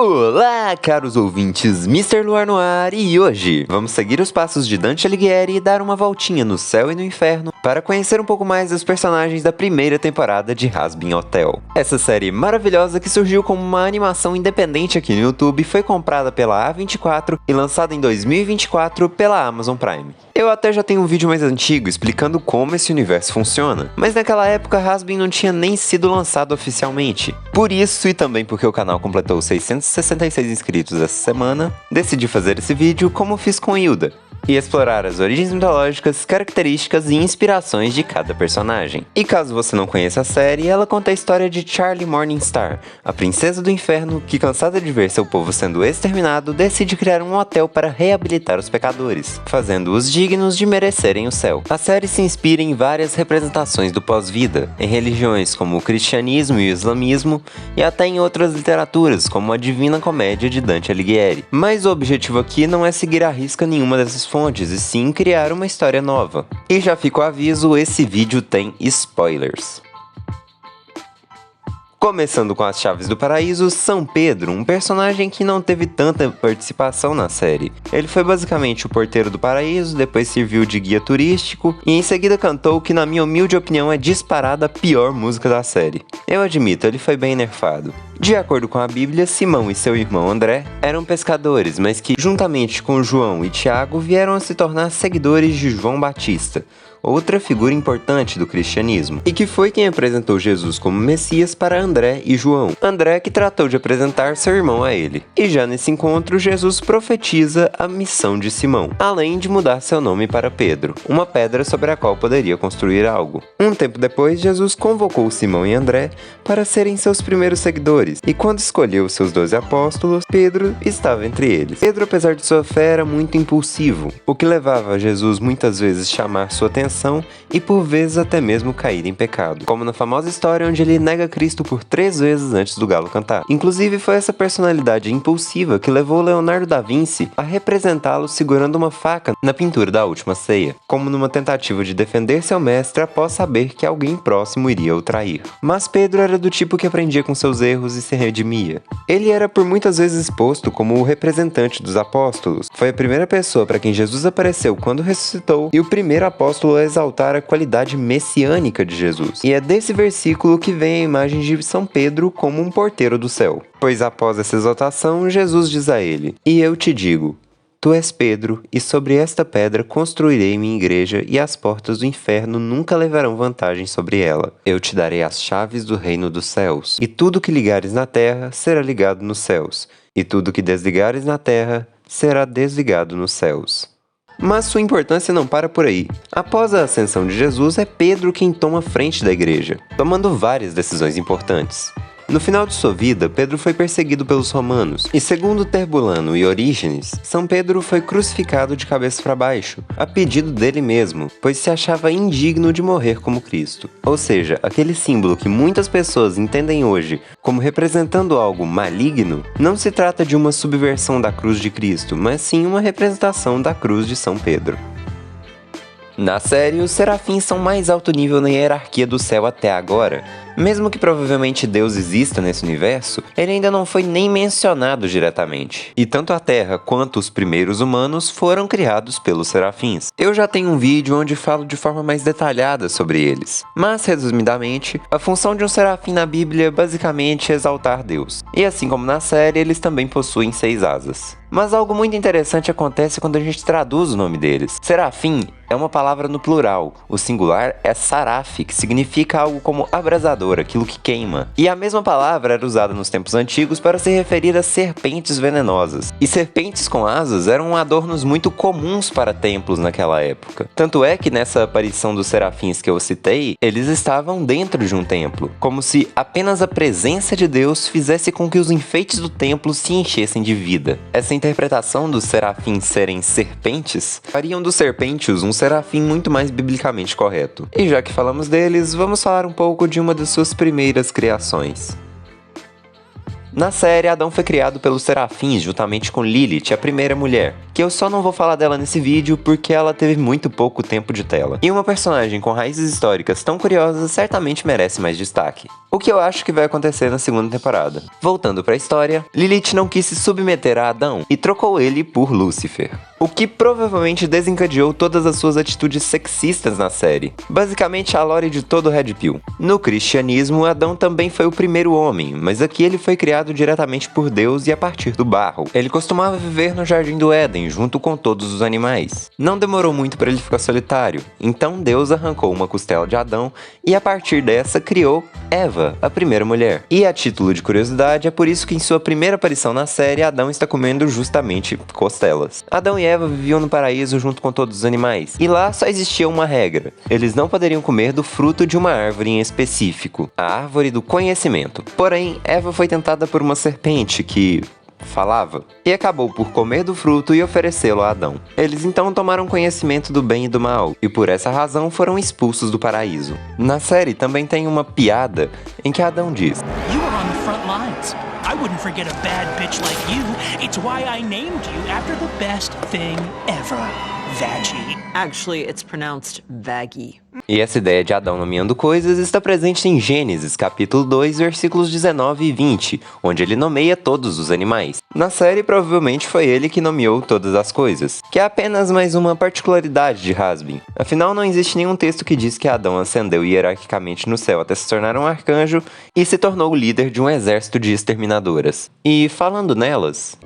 Olá, caros ouvintes, Mr. Luar no ar, e hoje vamos seguir os passos de Dante Alighieri e dar uma voltinha no céu e no inferno para conhecer um pouco mais dos personagens da primeira temporada de Hazbin Hotel. Essa série maravilhosa que surgiu como uma animação independente aqui no YouTube foi comprada pela A24 e lançada em 2024 pela Amazon Prime. Eu até já tenho um vídeo mais antigo explicando como esse universo funciona, mas naquela época Hazbin não tinha nem sido lançado oficialmente. Por isso, e também porque o canal completou 666 inscritos essa semana, decidi fazer esse vídeo como fiz com Hilda, e explorar as origens mitológicas, características e inspirações de cada personagem. E caso você não conheça a série, ela conta a história de Charlie Morningstar, a princesa do inferno que, cansada de ver seu povo sendo exterminado, decide criar um hotel para reabilitar os pecadores, fazendo-os dignos de merecerem o céu. A série se inspira em várias representações do pós-vida, em religiões como o cristianismo e o islamismo, e até em outras literaturas, como a Divina Comédia de Dante Alighieri. Mas o objetivo aqui não é seguir à risca nenhuma dessas fontes, e sim criar uma história nova. E já fica o aviso, esse vídeo tem spoilers. Começando com as Chaves do Paraíso, São Pedro, um personagem que não teve tanta participação na série. Ele foi basicamente o porteiro do paraíso, depois serviu de guia turístico e em seguida cantou o que, na minha humilde opinião, é disparada a pior música da série. Eu admito, ele foi bem nerfado. De acordo com a Bíblia, Simão e seu irmão André eram pescadores, mas que, juntamente com João e Tiago, vieram a se tornar seguidores de João Batista, outra figura importante do cristianismo, e que foi quem apresentou Jesus como Messias para André e João. André que tratou de apresentar seu irmão a ele. E já nesse encontro, Jesus profetiza a missão de Simão, além de mudar seu nome para Pedro, uma pedra sobre a qual poderia construir algo. Um tempo depois, Jesus convocou Simão e André para serem seus primeiros seguidores, e quando escolheu seus 12 apóstolos, Pedro estava entre eles. Pedro, apesar de sua fé, era muito impulsivo, o que levava a Jesus muitas vezes chamar sua atenção e por vezes até mesmo cair em pecado, como na famosa história onde ele nega Cristo por 3 vezes antes do galo cantar. Inclusive foi essa personalidade impulsiva que levou Leonardo da Vinci a representá-lo segurando uma faca na pintura da Última Ceia, como numa tentativa de defender seu mestre após saber que alguém próximo iria o trair. Mas Pedro era do tipo que aprendia com seus erros e se redimia. Ele era por muitas vezes exposto como o representante dos apóstolos. Foi a primeira pessoa para quem Jesus apareceu quando ressuscitou e o primeiro apóstolo a exaltar a qualidade messiânica de Jesus. E é desse versículo que vem a imagem de São Pedro como um porteiro do céu. Pois após essa exaltação, Jesus diz a ele: "E eu te digo, tu és Pedro, e sobre esta pedra construirei minha igreja, e as portas do inferno nunca levarão vantagem sobre ela. Eu te darei as chaves do reino dos céus, e tudo que ligares na terra será ligado nos céus, e tudo que desligares na terra será desligado nos céus." Mas sua importância não para por aí. Após a ascensão de Jesus, é Pedro quem toma frente da igreja, tomando várias decisões importantes. No final de sua vida, Pedro foi perseguido pelos romanos, e segundo Terbulano e Orígenes, São Pedro foi crucificado de cabeça para baixo, a pedido dele mesmo, pois se achava indigno de morrer como Cristo. Ou seja, aquele símbolo que muitas pessoas entendem hoje como representando algo maligno, não se trata de uma subversão da cruz de Cristo, mas sim uma representação da cruz de São Pedro. Na série, os serafins são mais alto nível na hierarquia do céu até agora. Mesmo que provavelmente Deus exista nesse universo, ele ainda não foi nem mencionado diretamente. E tanto a Terra quanto os primeiros humanos foram criados pelos serafins. Eu já tenho um vídeo onde falo de forma mais detalhada sobre eles. Mas, resumidamente, a função de um serafim na Bíblia é basicamente exaltar Deus. E assim como na série, eles também possuem 6 asas. Mas algo muito interessante acontece quando a gente traduz o nome deles. Serafim é uma palavra no plural. O singular é saraf, que significa algo como abrasador, aquilo que queima. E a mesma palavra era usada nos tempos antigos para se referir a serpentes venenosas. E serpentes com asas eram adornos muito comuns para templos naquela época. Tanto é que nessa aparição dos serafins que eu citei, eles estavam dentro de um templo, como se apenas a presença de Deus fizesse com que os enfeites do templo se enchessem de vida. Essa interpretação dos serafins serem serpentes fariam dos serpentes um serafim muito mais biblicamente correto. E já que falamos deles, vamos falar um pouco de uma de suas primeiras criações. Na série, Adão foi criado pelos serafins juntamente com Lilith, a primeira mulher, que eu só não vou falar dela nesse vídeo porque ela teve muito pouco tempo de tela. E uma personagem com raízes históricas tão curiosas certamente merece mais destaque. O que eu acho que vai acontecer na segunda temporada. Voltando pra história, Lilith não quis se submeter a Adão e trocou ele por Lúcifer, o que provavelmente desencadeou todas as suas atitudes sexistas na série. Basicamente a lore de todo Red Pill. No cristianismo, Adão também foi o primeiro homem, mas aqui ele foi criado diretamente por Deus e a partir do barro. Ele costumava viver no Jardim do Éden, junto com todos os animais. Não demorou muito para ele ficar solitário, então Deus arrancou uma costela de Adão e a partir dessa criou Eva, a primeira mulher. E a título de curiosidade, é por isso que em sua primeira aparição na série, Adão está comendo justamente costelas. Adão e Eva viviam no paraíso junto com todos os animais, e lá só existia uma regra: eles não poderiam comer do fruto de uma árvore em específico, a árvore do conhecimento. Porém, Eva foi tentada por uma serpente que falava, e acabou por comer do fruto e oferecê-lo a Adão. Eles então tomaram conhecimento do bem e do mal, e por essa razão foram expulsos do paraíso. Na série também tem uma piada em que Adão diz: You are on the front lines. I wouldn't forget a bad bitch like you. It's why I named you after the best thing ever. Vaggie. Actually, it's pronounced vaggie. E essa ideia de Adão nomeando coisas está presente em Gênesis, capítulo 2, versículos 19 e 20, onde ele nomeia todos os animais. Na série, provavelmente foi ele que nomeou todas as coisas, que é apenas mais uma particularidade de Hazbin. Afinal, não existe nenhum texto que diz que Adão ascendeu hierarquicamente no céu até se tornar um arcanjo e se tornou o líder de um exército de exterminadoras. E falando nelas,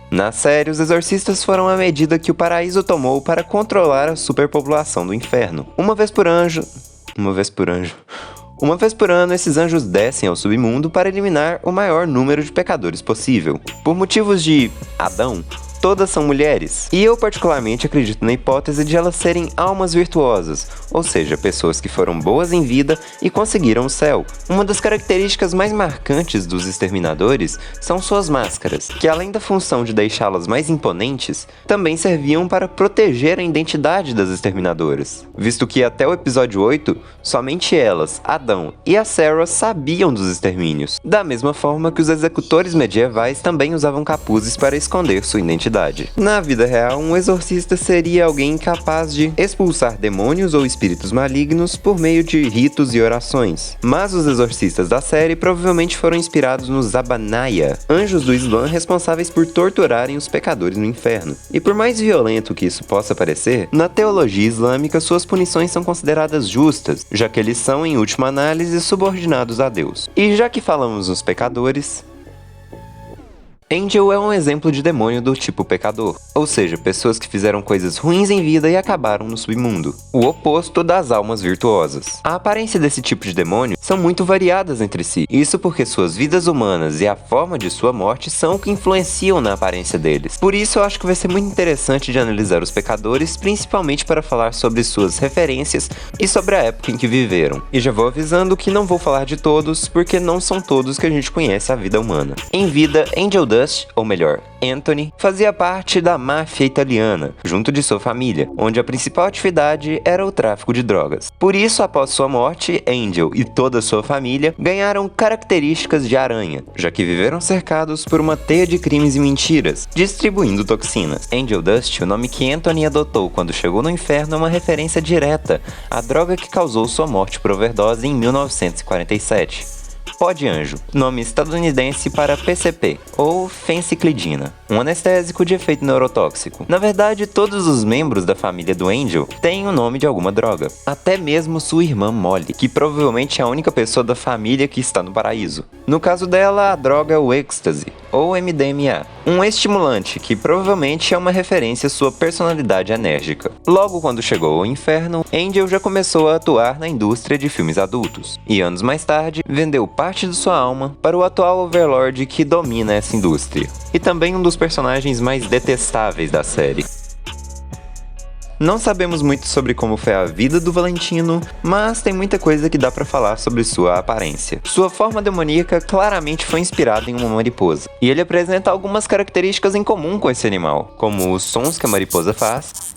na série, os exorcistas foram a medida que o paraíso tomou para controlar a superpopulação do inferno. Uma vez por ano, esses anjos descem ao submundo para eliminar o maior número de pecadores possível. Por motivos de Adão, todas são mulheres, e eu particularmente acredito na hipótese de elas serem almas virtuosas, ou seja, pessoas que foram boas em vida e conseguiram o céu. Uma das características mais marcantes dos exterminadores são suas máscaras, que além da função de deixá-las mais imponentes, também serviam para proteger a identidade das exterminadoras, visto que até o episódio 8, somente elas, Adão e a Sarah sabiam dos extermínios, da mesma forma que os executores medievais também usavam capuzes para esconder sua identidade. Na vida real, um exorcista seria alguém capaz de expulsar demônios ou espíritos malignos por meio de ritos e orações. Mas os exorcistas da série provavelmente foram inspirados nos Abanaya, anjos do Islã responsáveis por torturarem os pecadores no inferno. E por mais violento que isso possa parecer, na teologia islâmica suas punições são consideradas justas, já que eles são, em última análise, subordinados a Deus. E já que falamos nos pecadores, Angel é um exemplo de demônio do tipo pecador, ou seja, pessoas que fizeram coisas ruins em vida e acabaram no submundo, o oposto das almas virtuosas. A aparência desse tipo de demônio são muito variadas entre si, isso porque suas vidas humanas e a forma de sua morte são o que influenciam na aparência deles. Por isso eu acho que vai ser muito interessante de analisar os pecadores, principalmente para falar sobre suas referências e sobre a época em que viveram. E já vou avisando que não vou falar de todos, porque não são todos que a gente conhece a vida humana. Em vida, Angel Dust, ou melhor, Anthony, fazia parte da máfia italiana, junto de sua família, onde a principal atividade era o tráfico de drogas. Por isso, após sua morte, Angel e toda sua família ganharam características de aranha, já que viveram cercados por uma teia de crimes e mentiras, distribuindo toxinas. Angel Dust, o nome que Anthony adotou quando chegou no inferno, é uma referência direta à droga que causou sua morte por overdose em 1947. Pó de anjo, nome estadunidense para PCP, ou fenciclidina, um anestésico de efeito neurotóxico. Na verdade, todos os membros da família do Angel têm o nome de alguma droga, até mesmo sua irmã Molly, que provavelmente é a única pessoa da família que está no paraíso. No caso dela, a droga é o Ecstasy, ou MDMA, um estimulante que provavelmente é uma referência à sua personalidade enérgica. Logo quando chegou ao inferno, Angel já começou a atuar na indústria de filmes adultos, e anos mais tarde, vendeu parte de sua alma para o atual Overlord que domina essa indústria, e também um dos personagens mais detestáveis da série. Não sabemos muito sobre como foi a vida do Valentino, mas tem muita coisa que dá pra falar sobre sua aparência. Sua forma demoníaca claramente foi inspirada em uma mariposa, e ele apresenta algumas características em comum com esse animal, como os sons que a mariposa faz.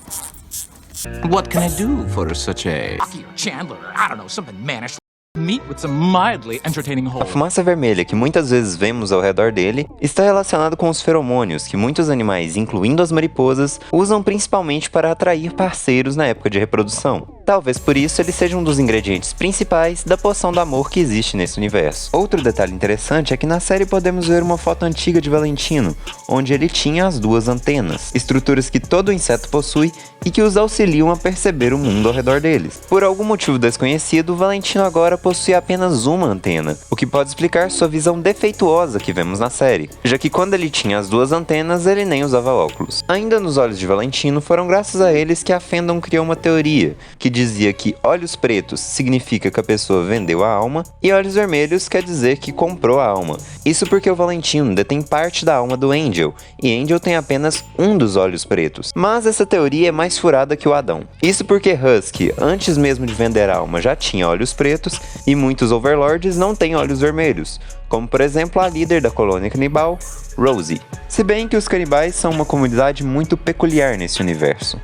What can I do for For such a Chandler? I don't know, something mannish. meet with some mildly entertaining A holes. fumaça vermelha que muitas vezes vemos ao redor dele está relacionada com os feromônios que muitos animais, incluindo as mariposas, usam principalmente para atrair parceiros na época de reprodução. Talvez por isso ele seja um dos ingredientes principais da poção do amor que existe nesse universo. Outro detalhe interessante é que na série podemos ver uma foto antiga de Valentino, onde ele tinha as duas antenas, estruturas que todo inseto possui e que os auxiliam a perceber o mundo ao redor deles. Por algum motivo desconhecido, Valentino agora possui apenas uma antena, o que pode explicar sua visão defeituosa que vemos na série, já que quando ele tinha as duas antenas, ele nem usava óculos. Ainda nos olhos de Valentino, foram graças a eles que a Fandom criou uma teoria, que dizia que olhos pretos significa que a pessoa vendeu a alma, e olhos vermelhos quer dizer que comprou a alma. Isso porque o Valentino detém parte da alma do Angel, e Angel tem apenas um dos olhos pretos. Mas essa teoria é mais furada que o Adão. Isso porque Husky, antes mesmo de vender a alma, já tinha olhos pretos, e muitos Overlords não têm olhos vermelhos, como por exemplo a líder da colônia canibal, Rosie. Se bem que os canibais são uma comunidade muito peculiar nesse universo.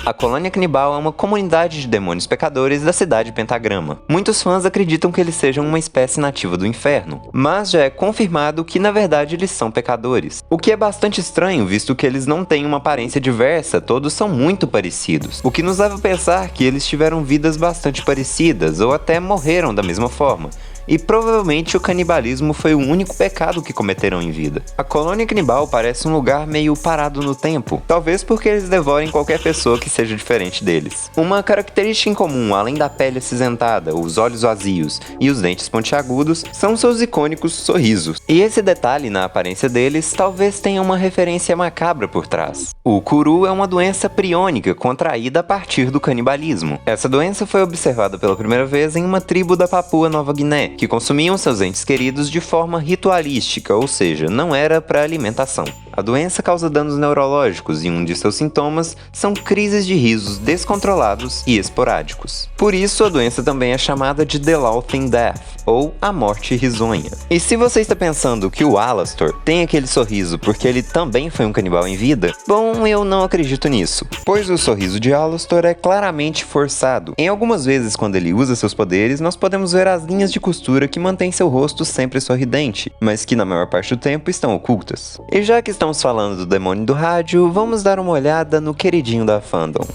A colônia canibal é uma comunidade de demônios pecadores da cidade Pentagrama. Muitos fãs acreditam que eles sejam uma espécie nativa do inferno, mas já é confirmado que na verdade eles são pecadores. O que é bastante estranho, visto que eles não têm uma aparência diversa, todos são muito parecidos. O que nos leva a pensar que eles tiveram vidas bastante parecidas, ou até morreram da mesma forma. E provavelmente o canibalismo foi o único pecado que cometeram em vida. A colônia canibal parece um lugar meio parado no tempo, talvez porque eles devorem qualquer pessoa que seja diferente deles. Uma característica em comum, além da pele acinzentada, os olhos vazios e os dentes pontiagudos, são seus icônicos sorrisos. E esse detalhe na aparência deles talvez tenha uma referência macabra por trás. O Kuru é uma doença priônica contraída a partir do canibalismo. Essa doença foi observada pela primeira vez em uma tribo da Papua Nova Guiné, que consumiam seus entes queridos de forma ritualística, ou seja, não era para alimentação. A doença causa danos neurológicos e um de seus sintomas são crises de risos descontrolados e esporádicos. Por isso, a doença também é chamada de The Laughing Death, ou a morte risonha. E se você está pensando que o Alastor tem aquele sorriso porque ele também foi um canibal em vida, bom, eu não acredito nisso, pois o sorriso de Alastor é claramente forçado. Em algumas vezes, quando ele usa seus poderes, nós podemos ver as linhas de costura que mantêm seu rosto sempre sorridente, mas que na maior parte do tempo estão ocultas. E já que estamos falando do demônio do rádio, vamos dar uma olhada no queridinho da fandom.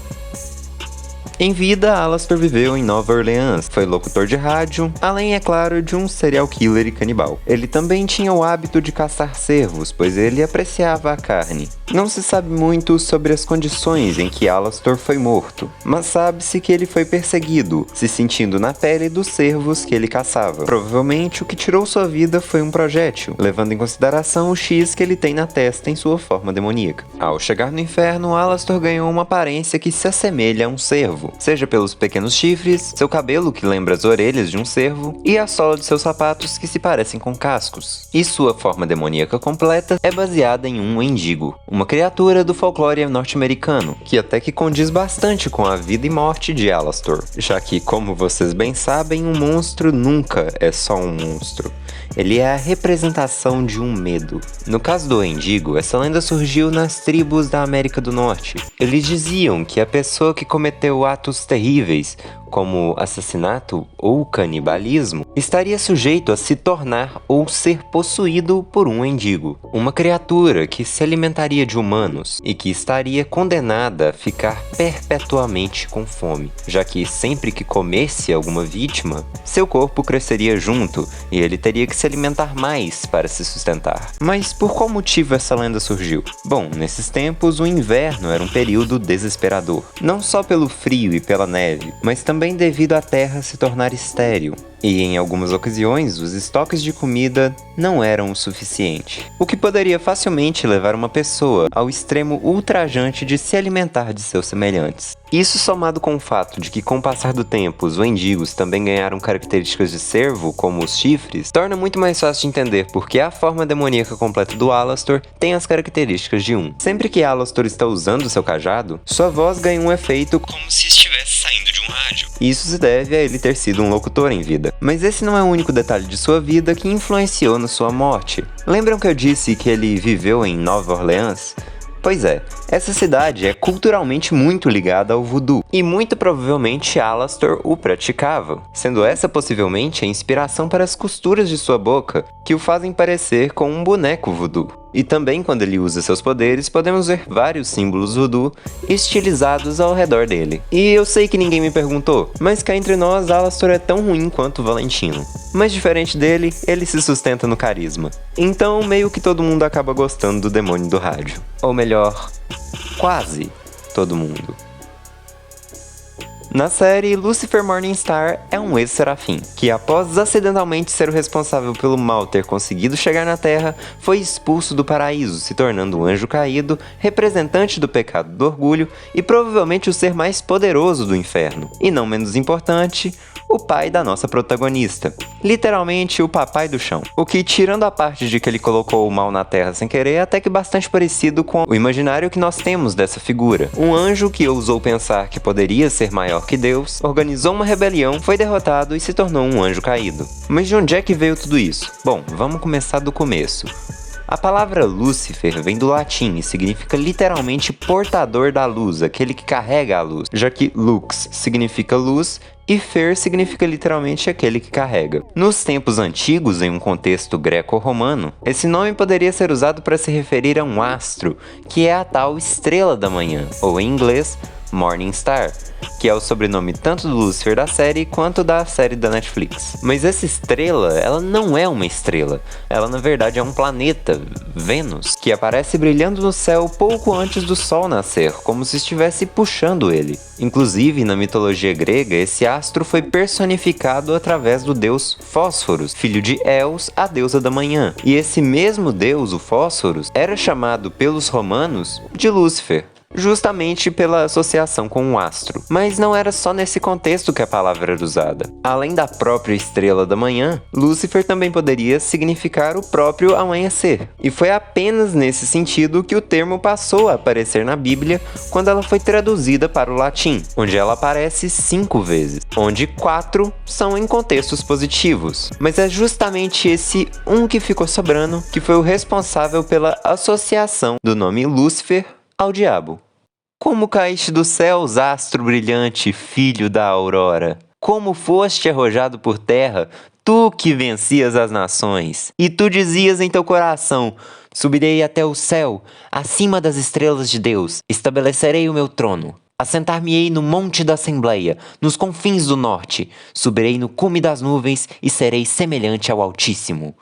Em vida, Alastor viveu em Nova Orleans, foi locutor de rádio, além, é claro, de um serial killer e canibal. Ele também tinha o hábito de caçar cervos, pois ele apreciava a carne. Não se sabe muito sobre as condições em que Alastor foi morto, mas sabe-se que ele foi perseguido, se sentindo na pele dos cervos que ele caçava. Provavelmente o que tirou sua vida foi um projétil, levando em consideração o X que ele tem na testa em sua forma demoníaca. Ao chegar no inferno, Alastor ganhou uma aparência que se assemelha a um cervo, seja pelos pequenos chifres, seu cabelo que lembra as orelhas de um cervo e a sola de seus sapatos que se parecem com cascos. E sua forma demoníaca completa é baseada em um Wendigo, uma criatura do folclore norte-americano, que até que condiz bastante com a vida e morte de Alastor, já que, como vocês bem sabem, um monstro nunca é só um monstro. Ele é a representação de um medo. No caso do Wendigo, essa lenda surgiu nas tribos da América do Norte. Eles diziam que a pessoa que cometeu atos terríveis, como assassinato ou canibalismo, estaria sujeito a se tornar ou ser possuído por um Wendigo, uma criatura que se alimentaria de humanos e que estaria condenada a ficar perpetuamente com fome, já que sempre que comesse alguma vítima, seu corpo cresceria junto e ele teria que se alimentar mais para se sustentar. Mas por qual motivo essa lenda surgiu? Bom, nesses tempos o inverno era um período desesperador, não só pelo frio e pela neve, mas também devido à terra se tornar estéril. E em algumas ocasiões, os estoques de comida não eram o suficiente, o que poderia facilmente levar uma pessoa ao extremo ultrajante de se alimentar de seus semelhantes. Isso somado com o fato de que com o passar do tempo os Wendigos também ganharam características de cervo, como os chifres, torna muito mais fácil de entender porque a forma demoníaca completa do Alastor tem as características de um. Sempre que Alastor está usando seu cajado, sua voz ganha um efeito como se estivesse saindo de um rádio. Isso se deve a ele ter sido um locutor em vida. Mas esse não é o único detalhe de sua vida que influenciou na sua morte. Lembram que eu disse que ele viveu em Nova Orleans? Pois é, essa cidade é culturalmente muito ligada ao voodoo, e muito provavelmente Alastor o praticava, sendo essa possivelmente a inspiração para as costuras de sua boca, que o fazem parecer com um boneco voodoo. E também quando ele usa seus poderes, podemos ver vários símbolos voodoo estilizados ao redor dele. E eu sei que ninguém me perguntou, mas cá entre nós, Alastor é tão ruim quanto Valentino. Mas diferente dele, ele se sustenta no carisma. Então meio que todo mundo acaba gostando do demônio do rádio. Ou melhor, quase todo mundo. Na série, Lucifer Morningstar é um ex-serafim, que após acidentalmente ser o responsável pelo mal ter conseguido chegar na Terra, foi expulso do paraíso, se tornando um anjo caído, representante do pecado do orgulho e provavelmente o ser mais poderoso do inferno. E não menos importante, o pai da nossa protagonista. Literalmente, o papai do chão. O que, tirando a parte de que ele colocou o mal na Terra sem querer, é até que bastante parecido com o imaginário que nós temos dessa figura. Um anjo que ousou pensar que poderia ser maior que Deus, organizou uma rebelião, foi derrotado e se tornou um anjo caído. Mas de onde é que veio tudo isso? Bom, vamos começar do começo. A palavra Lúcifer vem do latim e significa literalmente portador da luz, aquele que carrega a luz, já que lux significa luz e fer significa literalmente aquele que carrega. Nos tempos antigos, em um contexto greco-romano, esse nome poderia ser usado para se referir a um astro, que é a tal estrela da manhã, ou em inglês, Morning Star, que é o sobrenome tanto do Lúcifer da série quanto da série da Netflix. Mas essa estrela, ela não é uma estrela. Ela na verdade é um planeta, Vênus, que aparece brilhando no céu pouco antes do Sol nascer, como se estivesse puxando ele. Inclusive, na mitologia grega, esse astro foi personificado através do deus Fósforos, filho de Eos, a deusa da manhã. E esse mesmo deus, o Fósforos, era chamado pelos romanos de Lúcifer, justamente pela associação com o astro. Mas não era só nesse contexto que a palavra era usada. Além da própria estrela da manhã, Lúcifer também poderia significar o próprio amanhecer. E foi apenas nesse sentido que o termo passou a aparecer na Bíblia quando ela foi traduzida para o latim, onde ela aparece 5 vezes, onde 4 são em contextos positivos. Mas é justamente esse um que ficou sobrando que foi o responsável pela associação do nome Lúcifer ao diabo. Como caíste dos céus, astro brilhante, filho da aurora? Como foste arrojado por terra, tu que vencias as nações? E tu dizias em teu coração: subirei até o céu, acima das estrelas de Deus, estabelecerei o meu trono. Assentar-me-ei no monte da Assembleia, nos confins do norte, subirei no cume das nuvens e serei semelhante ao Altíssimo.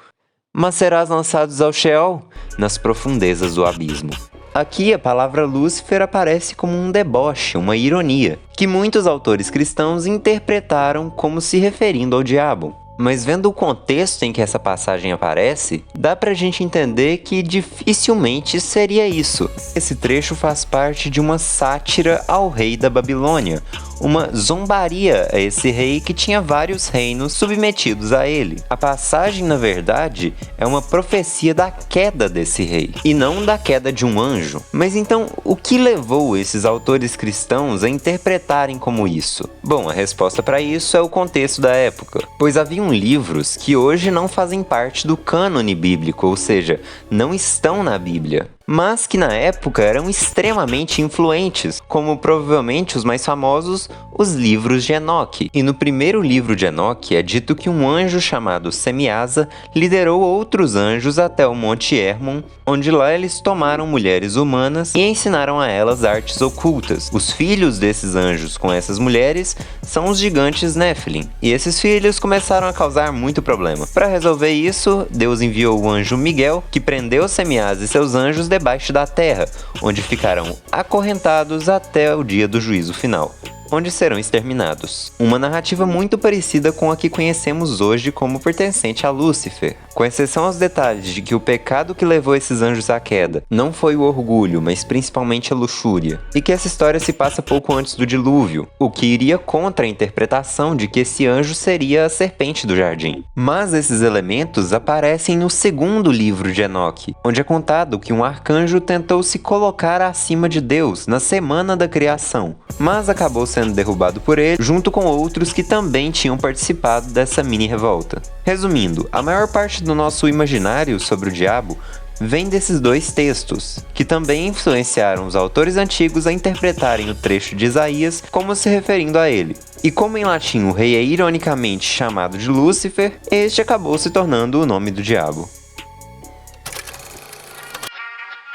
Mas serás lançados ao Sheol, nas profundezas do abismo. Aqui a palavra Lúcifer aparece como um deboche, uma ironia, que muitos autores cristãos interpretaram como se referindo ao diabo. Mas vendo o contexto em que essa passagem aparece, dá pra gente entender que dificilmente seria isso. Esse trecho faz parte de uma sátira ao rei da Babilônia, uma zombaria a esse rei que tinha vários reinos submetidos a ele. A passagem, na verdade, é uma profecia da queda desse rei, e não da queda de um anjo. Mas então, o que levou esses autores cristãos a interpretarem como isso? Bom, a resposta para isso é o contexto da época, pois haviam livros que hoje não fazem parte do cânone bíblico, ou seja, não estão na Bíblia, mas que na época eram extremamente influentes, como provavelmente os mais famosos, os livros de Enoque. E no primeiro livro de Enoque é dito que um anjo chamado Semiasa liderou outros anjos até o Monte Hermon, onde lá eles tomaram mulheres humanas e ensinaram a elas artes ocultas. Os filhos desses anjos com essas mulheres são os gigantes Nephilim, e esses filhos começaram a causar muito problema. Para resolver isso, Deus enviou o anjo Miguel, que prendeu Semiasa e seus anjos debaixo da terra, onde ficarão acorrentados até o dia do juízo final, onde serão exterminados. Uma narrativa muito parecida com a que conhecemos hoje como pertencente a Lúcifer, com exceção aos detalhes de que o pecado que levou esses anjos à queda não foi o orgulho, mas principalmente a luxúria, e que essa história se passa pouco antes do dilúvio, o que iria contra a interpretação de que esse anjo seria a serpente do jardim. Mas esses elementos aparecem no segundo livro de Enoque, onde é contado que um arcanjo tentou se colocar acima de Deus na semana da criação, mas acabou sendo derrubado por ele, junto com outros que também tinham participado dessa mini revolta. Resumindo, a maior parte do nosso imaginário sobre o diabo vem desses dois textos, que também influenciaram os autores antigos a interpretarem o trecho de Isaías como se referindo a ele. E como em latim o rei é ironicamente chamado de Lúcifer, este acabou se tornando o nome do diabo.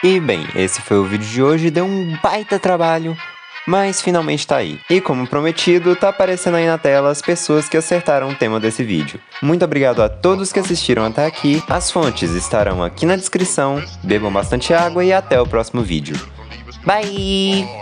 E bem, esse foi o vídeo de hoje, deu um baita trabalho, mas finalmente tá aí. E como prometido, tá aparecendo aí na tela as pessoas que acertaram o tema desse vídeo. Muito obrigado a todos que assistiram até aqui, as fontes estarão aqui na descrição, bebam bastante água e até o próximo vídeo. Bye!